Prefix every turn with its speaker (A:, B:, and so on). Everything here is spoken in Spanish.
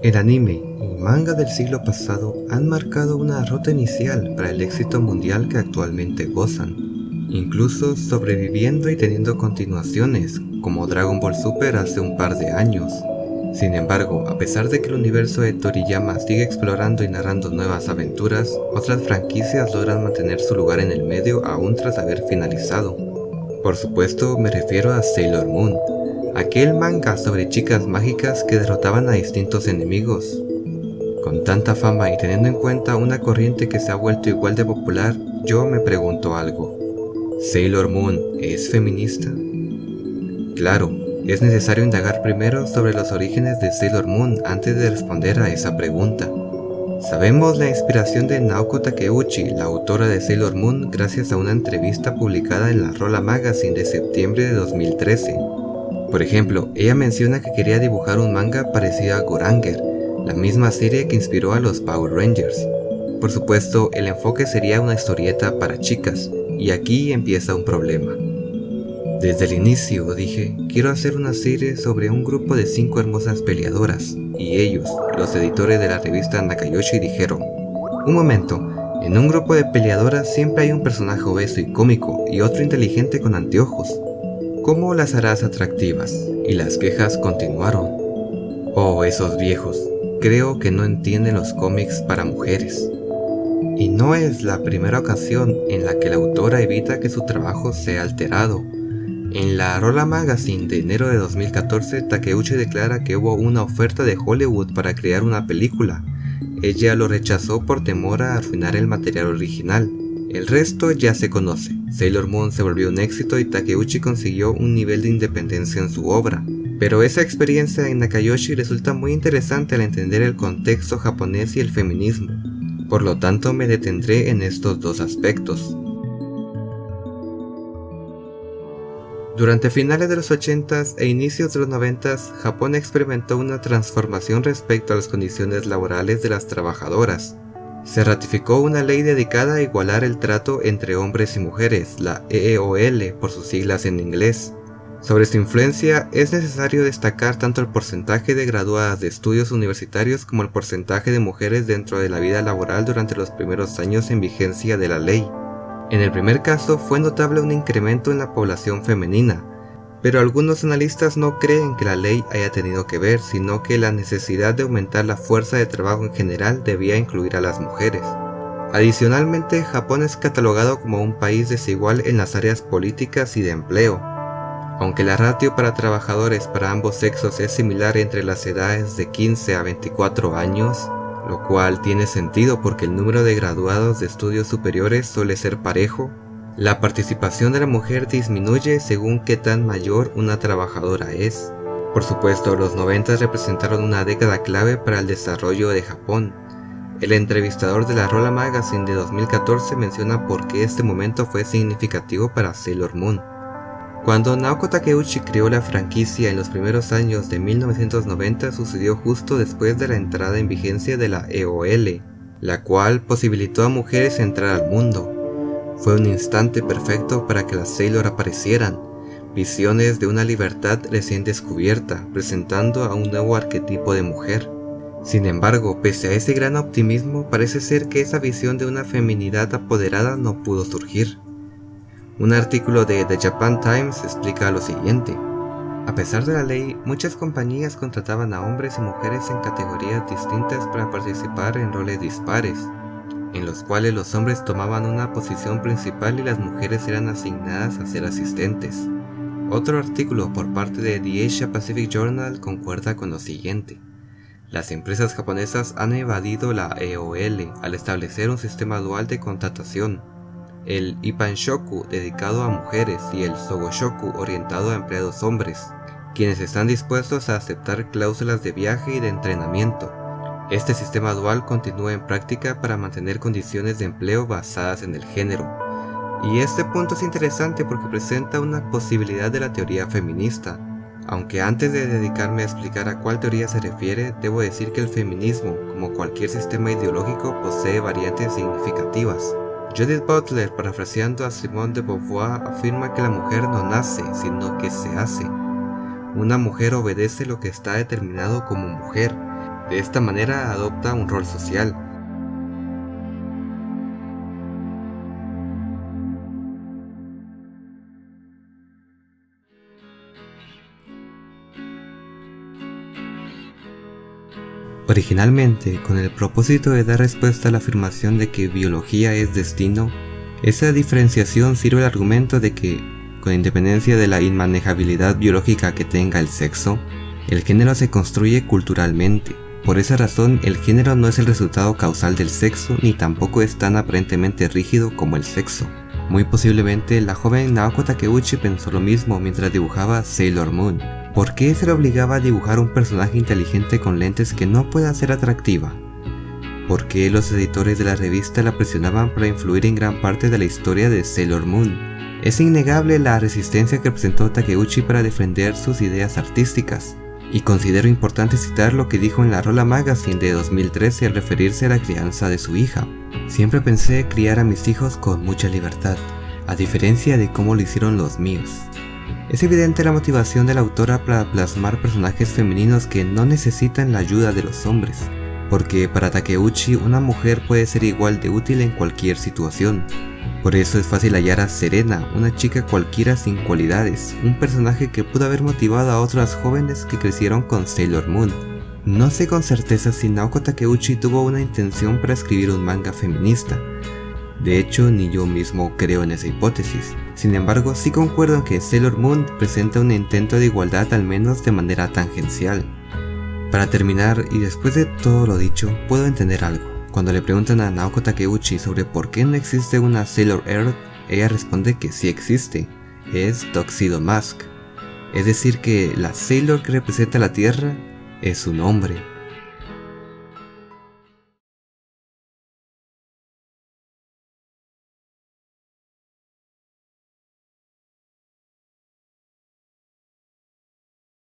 A: El anime y manga del siglo pasado han marcado una ruta inicial para el éxito mundial que actualmente gozan, incluso sobreviviendo y teniendo continuaciones, como Dragon Ball Super hace un par de años. Sin embargo, a pesar de que el universo de Toriyama sigue explorando y narrando nuevas aventuras, otras franquicias logran mantener su lugar en el medio aún tras haber finalizado. Por supuesto, me refiero a Sailor Moon, aquel manga sobre chicas mágicas que derrotaban a distintos enemigos. Con tanta fama y teniendo en cuenta una corriente que se ha vuelto igual de popular, yo me pregunto algo. ¿Sailor Moon es feminista? Claro, es necesario indagar primero sobre los orígenes de Sailor Moon antes de responder a esa pregunta. Sabemos la inspiración de Naoko Takeuchi, la autora de Sailor Moon, gracias a una entrevista publicada en la Rolla Magazine de septiembre de 2013. Por ejemplo, ella menciona que quería dibujar un manga parecido a Goranger, la misma serie que inspiró a los Power Rangers. Por supuesto, el enfoque sería una historieta para chicas, y aquí empieza un problema. Desde el inicio dije, quiero hacer una serie sobre un grupo de 5 hermosas peleadoras, y ellos, los editores de la revista Nakayoshi, dijeron, un momento, en un grupo de peleadoras siempre hay un personaje obeso y cómico, y otro inteligente con anteojos. ¿Cómo las harás atractivas? Y las quejas continuaron. Oh, esos viejos, creo que no entienden los cómics para mujeres. Y no es la primera ocasión en la que la autora evita que su trabajo sea alterado. En la Rolla Magazine de enero de 2014, Takeuchi declara que hubo una oferta de Hollywood para crear una película. Ella lo rechazó por temor a arruinar el material original. El resto ya se conoce. Sailor Moon se volvió un éxito y Takeuchi consiguió un nivel de independencia en su obra. Pero esa experiencia en Nakayoshi resulta muy interesante al entender el contexto japonés y el feminismo. Por lo tanto, me detendré en estos dos aspectos. Durante finales de los 80s e inicios de los 90s, Japón experimentó una transformación respecto a las condiciones laborales de las trabajadoras. Se ratificó una ley dedicada a igualar el trato entre hombres y mujeres, la EEOL por sus siglas en inglés. Sobre su influencia es necesario destacar tanto el porcentaje de graduadas de estudios universitarios como el porcentaje de mujeres dentro de la vida laboral durante los primeros años en vigencia de la ley. En el primer caso fue notable un incremento en la población femenina, pero algunos analistas no creen que la ley haya tenido que ver, sino que la necesidad de aumentar la fuerza de trabajo en general debía incluir a las mujeres. Adicionalmente, Japón es catalogado como un país desigual en las áreas políticas y de empleo. Aunque la ratio para trabajadores para ambos sexos es similar entre las edades de 15 a 24 años, lo cual tiene sentido porque el número de graduados de estudios superiores suele ser parejo, la participación de la mujer disminuye según qué tan mayor una trabajadora es. Por supuesto, los 90 representaron una década clave para el desarrollo de Japón. El entrevistador de la Rolla Magazine de 2014 menciona por qué este momento fue significativo para Sailor Moon. Cuando Naoko Takeuchi creó la franquicia en los primeros años de 1990 sucedió justo después de la entrada en vigencia de la EOL, la cual posibilitó a mujeres entrar al mundo. Fue un instante perfecto para que las Sailor aparecieran, visiones de una libertad recién descubierta, presentando a un nuevo arquetipo de mujer. Sin embargo, pese a ese gran optimismo, parece ser que esa visión de una feminidad apoderada no pudo surgir. Un artículo de The Japan Times explica lo siguiente. A pesar de la ley, muchas compañías contrataban a hombres y mujeres en categorías distintas para participar en roles dispares, en los cuales los hombres tomaban una posición principal y las mujeres eran asignadas a ser asistentes. Otro artículo por parte de The Asia Pacific Journal concuerda con lo siguiente. Las empresas japonesas han evadido la EOL al establecer un sistema dual de contratación, el Ipanshoku dedicado a mujeres y el Sogoshoku orientado a empleados hombres, quienes están dispuestos a aceptar cláusulas de viaje y de entrenamiento. Este sistema dual continúa en práctica para mantener condiciones de empleo basadas en el género. Y este punto es interesante porque presenta una posibilidad de la teoría feminista. Aunque antes de dedicarme a explicar a cuál teoría se refiere, debo decir que el feminismo, como cualquier sistema ideológico, posee variantes significativas. Judith Butler, parafraseando a Simone de Beauvoir, afirma que la mujer no nace, sino que se hace. Una mujer obedece lo que está determinado como mujer, De esta manera adopta un rol social. Originalmente, con el propósito de dar respuesta a la afirmación de que biología es destino, esa diferenciación sirve al argumento de que, con independencia de la inmanejabilidad biológica que tenga el sexo, el género se construye culturalmente. Por esa razón, el género no es el resultado causal del sexo ni tampoco es tan aparentemente rígido como el sexo. Muy posiblemente, la joven Naoko Takeuchi pensó lo mismo mientras dibujaba Sailor Moon. ¿Por qué se le obligaba a dibujar un personaje inteligente con lentes que no pueda ser atractiva? ¿Por qué los editores de la revista la presionaban para influir en gran parte de la historia de Sailor Moon? Es innegable la resistencia que presentó Takeuchi para defender sus ideas artísticas, y considero importante citar lo que dijo en la Rolla Magazine de 2013 al referirse a la crianza de su hija. Siempre pensé criar a mis hijos con mucha libertad, a diferencia de cómo lo hicieron los míos. Es evidente la motivación de la autora para plasmar personajes femeninos que no necesitan la ayuda de los hombres, porque para Takeuchi una mujer puede ser igual de útil en cualquier situación. Por eso es fácil hallar a Serena, una chica cualquiera sin cualidades, un personaje que pudo haber motivado a otras jóvenes que crecieron con Sailor Moon. No sé con certeza si Naoko Takeuchi tuvo una intención para escribir un manga feminista. De hecho, ni yo mismo creo en esa hipótesis. Sin embargo, sí concuerdo en que Sailor Moon presenta un intento de igualdad al menos de manera tangencial. Para terminar, y después de todo lo dicho, puedo entender algo. Cuando le preguntan a Naoko Takeuchi sobre por qué no existe una Sailor Earth, ella responde que sí existe, es Tuxedo Mask. Es decir que la Sailor que representa la Tierra es un hombre.